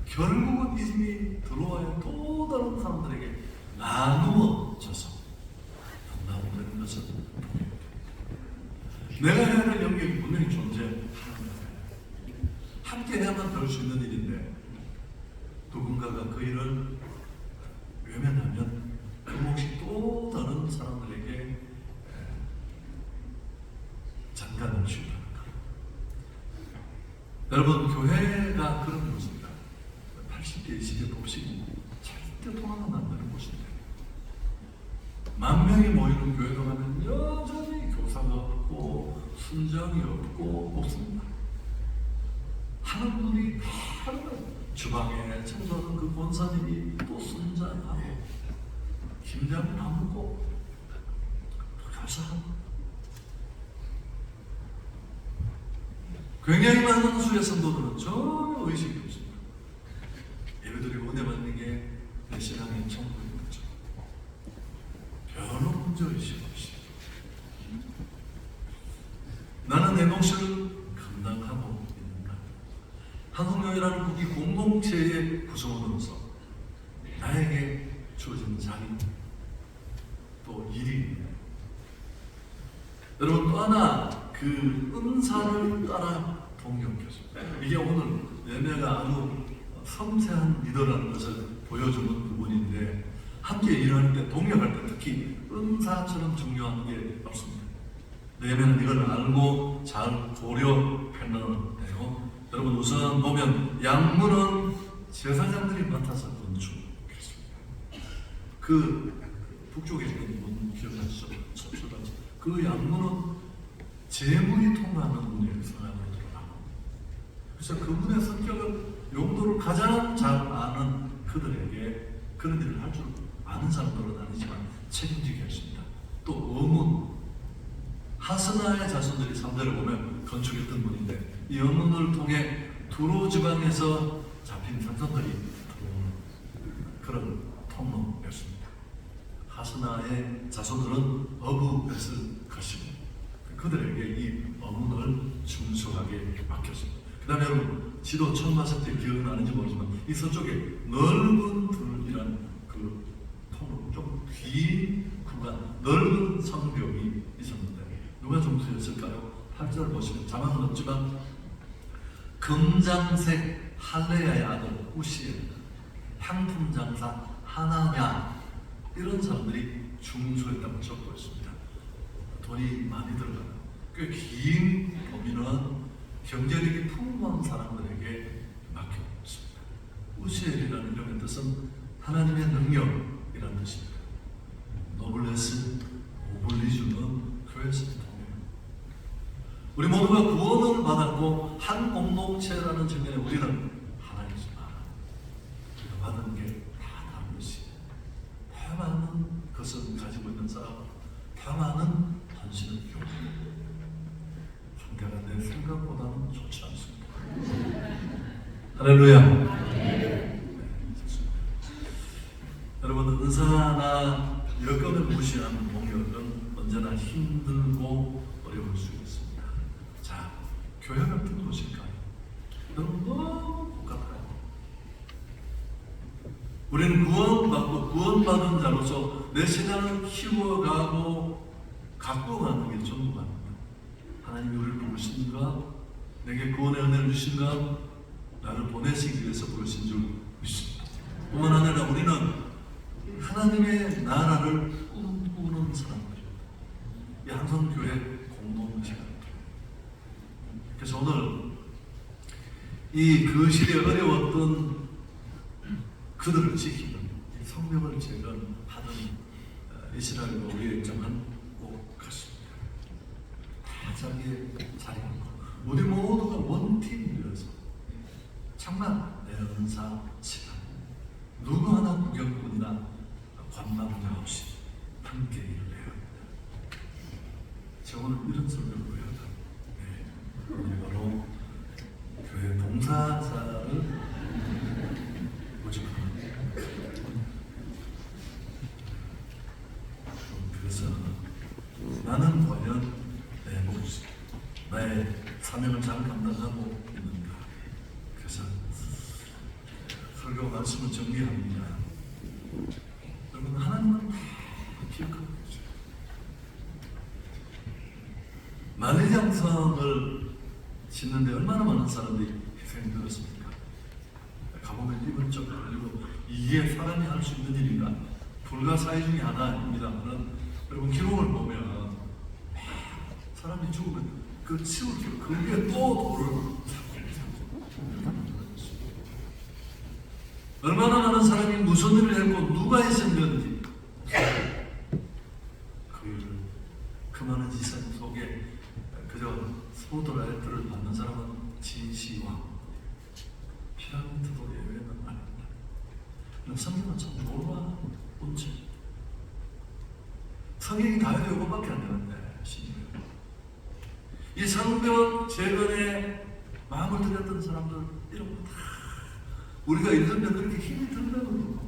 결국은 이 짐이 들어와야 또 다른 사람들에게 나누어져서 나누는 것을 보입니다. 내가 해야 할 영역이 분명히 존재하는 거예요. 함께 해야만 될 수 있는 일인데 누군가가 그 일을 외면하면 그 몫이 또 다른 사람들에게 장단을 쥐는 거예요. 여러분, 교회가 그런 곳입니다. 80개, 20개 봅시고 절대 통화가 안 되는 곳인데 10,000명이 모이는 교회도 가면 여전히 교사가 없고 순정이 없고 없습니다. 하는 분이 다른 주방에 청소하는 그 권사님이 또 순장하고 김장을 하고 또 교사하고 굉장히 많은 수의 성도들은 전혀 의식이 없습니다. 예배드리고 은혜 받는 게 내 신앙의 천국인 거죠. 별로 문제의식이 없이 나는 내 몫을 감당하고 있는가. 한국교회라는 국기 공동체의 구성원으로서 나에게 주어진 자리 또 일이 여러분 또 하나 그 은사를 따라 동역해줍니다. 이게 오늘 예배가 아주 섬세한 리더라는 것을 보여주는 부분인데 함께 일하는 때 동역할 때 특히 은사처럼 중요한 게 없습니다. 예배는 이걸 알고 잘 고려해놓은데요. 여러분 우선 보면 양문은 제사장들이 맡아서 건축했습니다. 그 북쪽에 있는 문 기억하시죠? 서초단지. 그 양문은 재물이 통하는 문을 상하로 들어가고 그래서 그 문의 성격을 용도를 가장 잘 아는 그들에게 그런 일을 할 줄 아는 사람들은 아니지만 책임지게 했습니다. 또 어문 하스나의 자손들이 3대를 보면 건축했던 문인데 이 어문을 통해 두로 지방에서 잡힌 생선들이 들어오는 그런 통로였습니다. 하스나의 자손들은 어부였을 것이고 그들에게 이 어문을 준수하게 맡겼습니다. 그 다음에 여러분 지도 처음 봤을 때 기억나는지 모르지만 이 서쪽에 넓은 들이란 그 통로 좀 긴 구간 넓은 성벽이 있었는데 누가 점수였을까요? 8절 보시면 자막은 없지만 금장색 할레야의 아들 우시엘, 향품 장사 하나냐 이런 사람들이 중수했다고 적고 있습니다. 돈이 많이 들어가요. 꽤 긴 범위는 경제력이 풍부한 사람들에게 맡겼습니다. 우시엘이라는 이름의 뜻은 하나님의 능력이라는 뜻입니다. 노블레스 오블리주는 교회 신통이에요. 우리 모두가 구원을 받았고 한 공동체라는 측면에 우리는 하나이지만 우리가 받은 게 다 다른 것이 더 많은 것을 가지고 있는 사람, 더 많은 헌신을 요구합니다. 상대가 내 생각보다는 좋지 않습니다. 할렐루야. 여러분 은사나 여건을 무시하는 공격은 언제나 힘들고 어려울 수 있습니다. 자, 교회 같은 곳일까요? 여러분 너무 똑같아요. 우리는 구원받고 구원받은 자로서 내 신앙을 키워가고 가꾸어가는 게 전부가 아닙니다. 하나님이 우리를 부르신가? 내게 구원의 은혜를 주신가? 나를 보내시기 위해서 부르신 줄 믿습니다. 뿐만 아니라 우리는 하나님의 나라를 꿈꾸는 사람들입니다. 이 한성교회 공동체입니다. 그래서 오늘 이 그 시대에 어려웠던 그들을 지키는 이 성명을 제거하는 이스라엘과 우리의 입장은 꼭 같습니다. 다 자기의 자리에 우리 모두가 원팀이 되어서 정말 내 은사 시간 누구 하나 구경꾼이나 관망자 없이 함께 일을 해야 합니다. 제가 오늘 이런 설명을 해야 합니다. 우리 바로 교회 봉사자를 모집합니다. 그래서 나는 과연 내 모습, 나의 사명을 잘 감당하고 있는가. 그래서 설교 말씀을 정리합니다. 여러분, 하나님은 다 기억하고 계세요. 만리장성을 짓는데 얼마나 많은 사람들이 희생되었습니까? 가보면 입을 쩍 벌리고 이게 사람이 할 수 있는 일인가? 불가사의 중에 하나입니다만 여러분 기록을 보면 사람이 죽으면 그 치울 그 위에 또 돌을 얼마나 많은 사람이 무슨 일을 했고 누가 했었는지 그 많은 희생 속에 그저 스포트라이트를 받는 사람은 진시황 피라미드도 예외는 아닙니다. 성경은 참 놀라운 본질. 성경이 다윗의 요것밖에 안 되는데 이 성경 재건에 마음을 들였던 사람들 이런 거 다 우리가 읽으면 그렇게 힘이 든다는 거.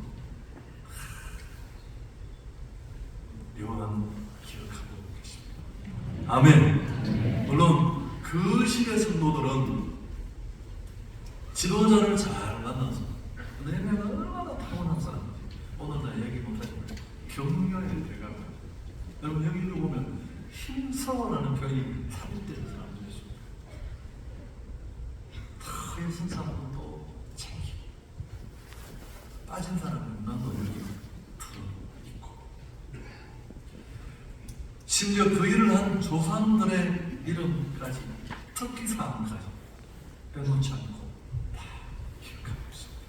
요한 기억하고 계십니다. 아멘. 물론 그 시대 성도들은 지도자를 잘 만나서 내가 얼마나 타고난 사람인지 오늘 나 얘기 못하지만 격려의 대가 여러분 여기 보면 힘싸워라는 표현이 삽입되는 사람들이 있습니다. 더 힘쓴 사람은 또 챙기고 빠진 사람은 나도 여기 들어있고 심지어 그 일을 한 조상들의 이름까지 특기 사항까지 빼놓지 않고 다 기억하고 있습니다.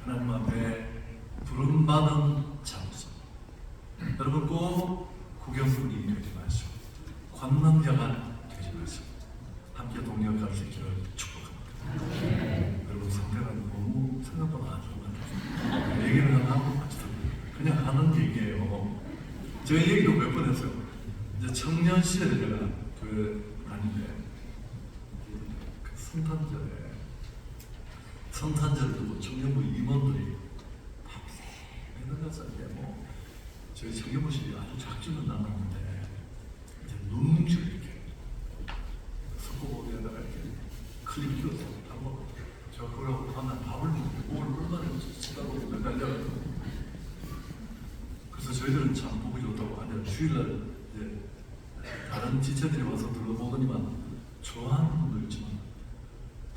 하나님 앞에 부름받은 장소 여러분 꼭 구경꾼이 되지 마시고 관망자가 되지 마시고 함께 동역할 수 있기를 축복합니다. 여러분 상태가 너무 생각보다 안 좋은 것 같아요. 얘기를 하고 그냥 하는 얘기예요. 제가 얘기도 몇 번 했어요. 이제 청년 시절에 제가 교회 다니는데 그 성탄절에 두고 청년부 임원들이 밤새 이제 뭐 저희 청년부실이 아주 작지는 않았는데 이제 눈뭉치게 이렇게 석고보드에다가 이렇게 클립 끼워서 하고 제가 그러고 다음날 밥을 먹고 목을 얼마나 쓰다보고 매달려가지고 그래서 저희들은 참 보기 좋다고 하냐 주일날 이제 다른 지체들이 와서 들어보더니만 좋아하는 분도 있지만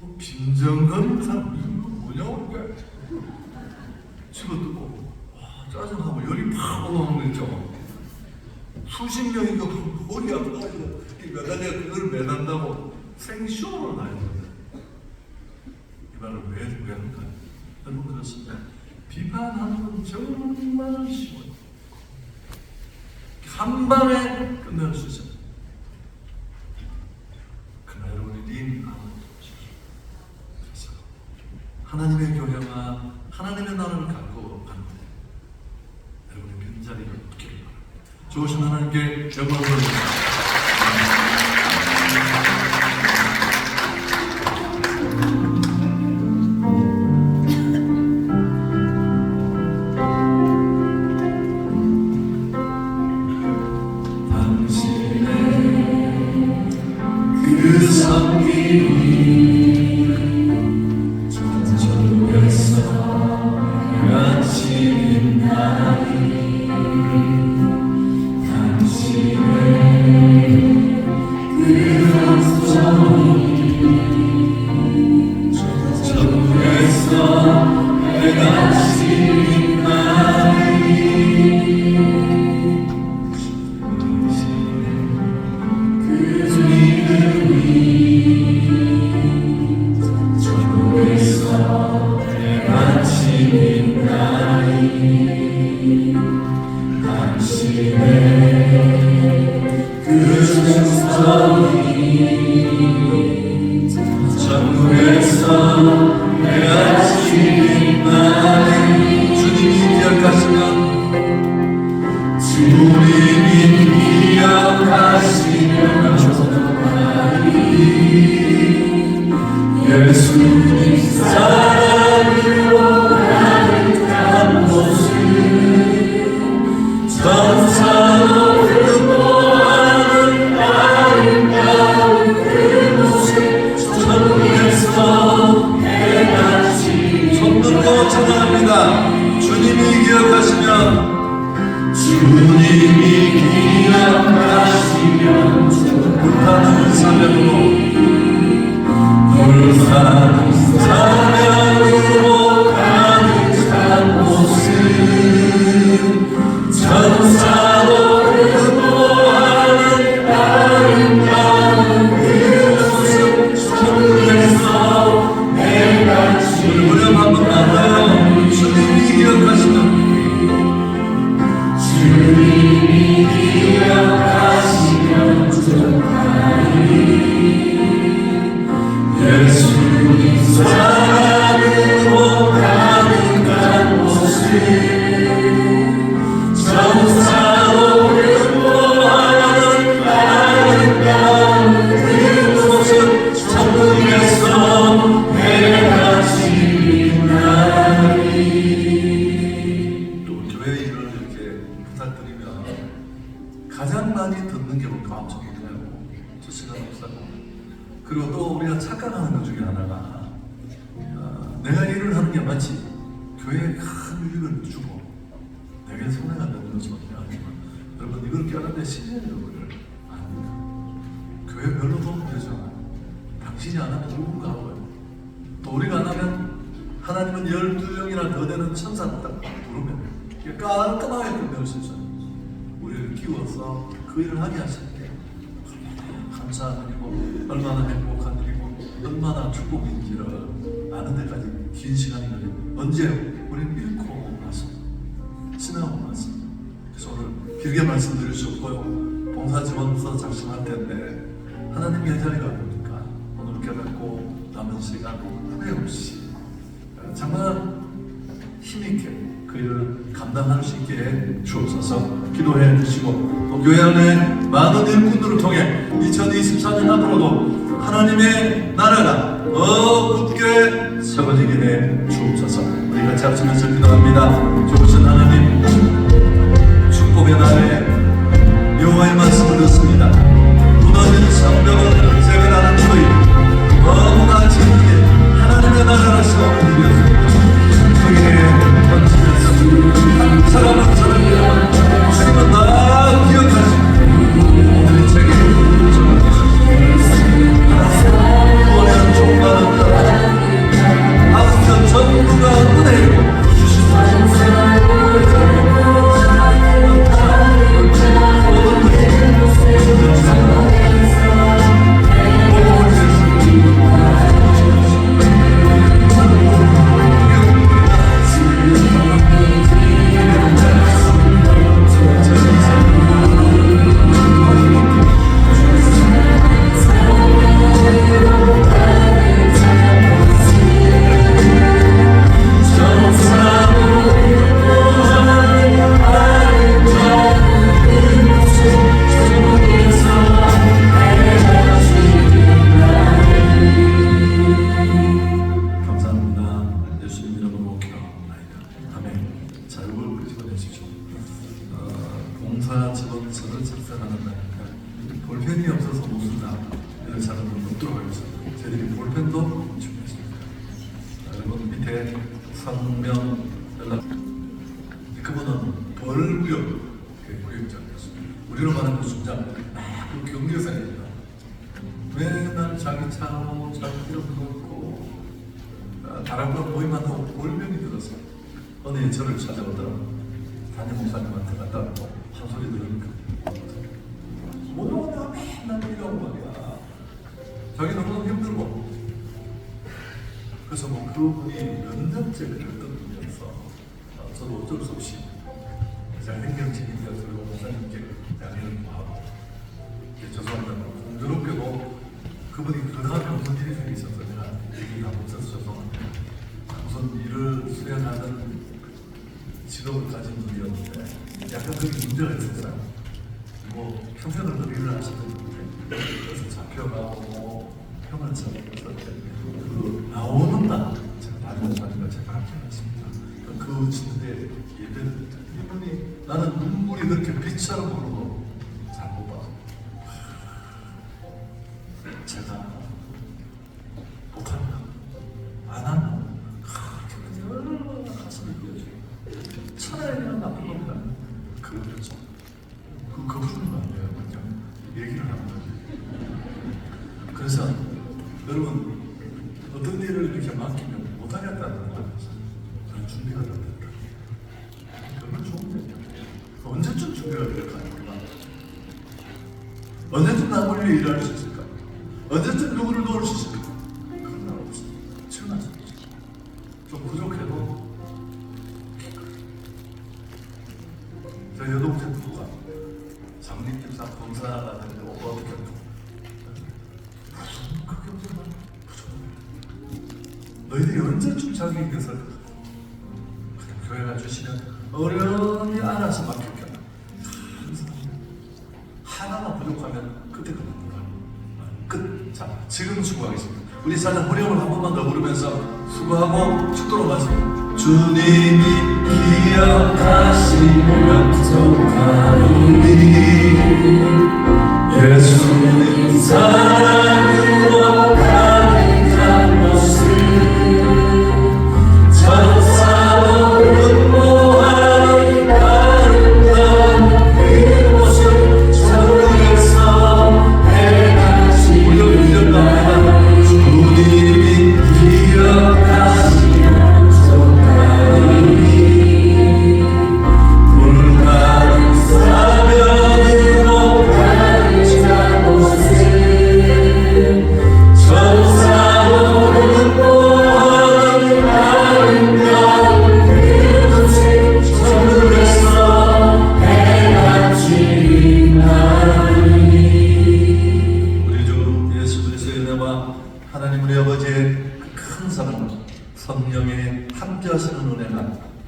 또 빈정거리는 사람 이거 뭐냐고 그러니까 집어뜯고 짜증하고 열이 팍 올라오는 거 있죠. 수십 명이 머리 아파가지고 매달려 그걸 매단다고 생쇼를 나야 됩니다. 이 말을 왜 할까요? 여러분 그렇습니다. 비판하는 건 정말 쉬워요. 한 방에 끝낼 수 있어요. 그러나 여러분이 림하는 그래서 하나님의 교회와 하나님의 나라를 갖고 가는 여러분의 빈자리를 얻기를 바랍니다. 좋으신 하나님께 영광을 돌립니다. 시간 없어요. 그리고 또 우리가 착각하는 것 중에 하나가 내가 일을 하는 게 마치 교회에 큰 유익을 주고 내게 손해가 되는 것은 아니지만 여러분 이걸 깨닫는 신뢰의 여부를 아닙니다. 교회 별로 도움 되잖아요. 당신이 안 하면 누군가 하고요. 또 우리가 안 하면 하나님은 12명이나 더 되는 천사를 딱 부르면 깔끔하게 끝낼 수 있어요. 우리를 키워서 그 일을 하게 하실 때 감사한 일이고 얼마나 행복한 일이고 얼마나 축복인지를 아는 데까지 긴 시간이 걸려요. 언제요? 우리는 잃고 왔습니다. 지나고 왔습니다. 그래서 오늘 길게 말씀드릴 수 없고요. 봉사지원서 작성할 텐데 하나님의 자리가 뭡니까? 오늘 깨닫고 남은 시간 후회 없이 정말 힘있게 그 일을 감당할 수 있게 주옵소서. 기도해 주시고 또 교회 안에 많은 일꾼들을 통해 2024년 앞으로도 하나님의 나라가 더 굳게 세워지게 해 주옵소서. 우리 같이 합치면서 기도합니다. 좋으신 하나님, 축복의 날에 여호와의 말씀을 듣습니다. 무너진 성벽을 세워나는 저희 너무나 진리에 하나님의 나라를 세우는 일이었습니다. 그에게 던지면서 한 사람 한 사람이라 주님은 다 기억하시고 우리 책에 적어주셨습니다. 구원의 종말은 다 아무튼 전부가 은혜이고 봉사지원서를 작성하는 날이니까 볼펜이 없어서 못 쓴다 이런 사람은 없도록 하겠습니다. 저희들이 볼펜도 준비했습니다. 여러분 밑에 성명 연락 그분은 벌구역 구역장이었습니다. 우리로 말하는 순장 그 경제사입니다. 맨날 자기 차로 자기 이름 놓고 다락방 모임한다고 볼명이 들었어요. 어느 해 저를 찾아오더라고요. 담임 목사님한테 갔다 왔고 한 소리 들으니까 뭐냐 맨날 이러고 말이야. 자기 너무 힘들고 그래서 뭐 그분이 몇 년째 그랬던 분이어서 저도 어쩔 수 없이 제가 행정직이니까 그리고 목사님께 양해를 구하고 죄송합니다. 공교롭게도 그분이 그다음에 무슨 일이 생기셔서 제가 얘기가 없어서 죄송합니다. 우선 일을 수행하는 직업을 가진 분이었는데 약간 그게 문제가 있었어요. 뭐 평생을 그 일을 하시는 분인데 그래서 잡혀가고 평을 잡고 그 나오는 날 제가 다른 사람과 제가 합쳐놨습니다. 그 진대 예배를 이분이 나는 눈물이 그렇게 빛처럼 오는 거 잘 못 봐서 제가 못합니다. 안 하면 얼마나 가슴이 뛰어져요. 차라리 그냥 나쁜 겁니다. 그렇죠. 그분은 안 돼요. 그냥 얘기를 하는 거죠. 그래서 여러분 어떤 일을 이렇게 맡기면 못하겠다는 거죠. 저는 준비가 다 됐다. 그건 좋은 얘기예요. 언제쯤 준비가 될까? 언제쯤 남을 위해 일할 수 있을까? 언제쯤 누구를 도울 수 있을까? 그런 날 없어요. 지원하지 좀 부족해도 저희 여동생 부부가 장립집사 검사가 되는데 오빠도 겪고 그게 무슨 말 부족해. 너희들이 언제쯤 자기 위해서 교회가 주시면 어련히 알아서 맡겼겠나. 하나만 부족하면 그때 그만둔다. 끝. 자, 지금 수고하겠습니다. 우리 사장 호령을 한 번만 더 부르면서 수고하고 축도로 마시고 주님이 기억하시면 약속하니 예수님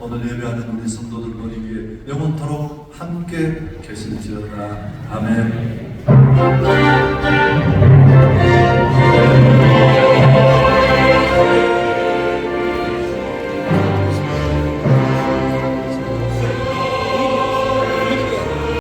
오늘 예배하는 우리 성도들 머리 위에 영원토록 함께 계실지어다. 아멘.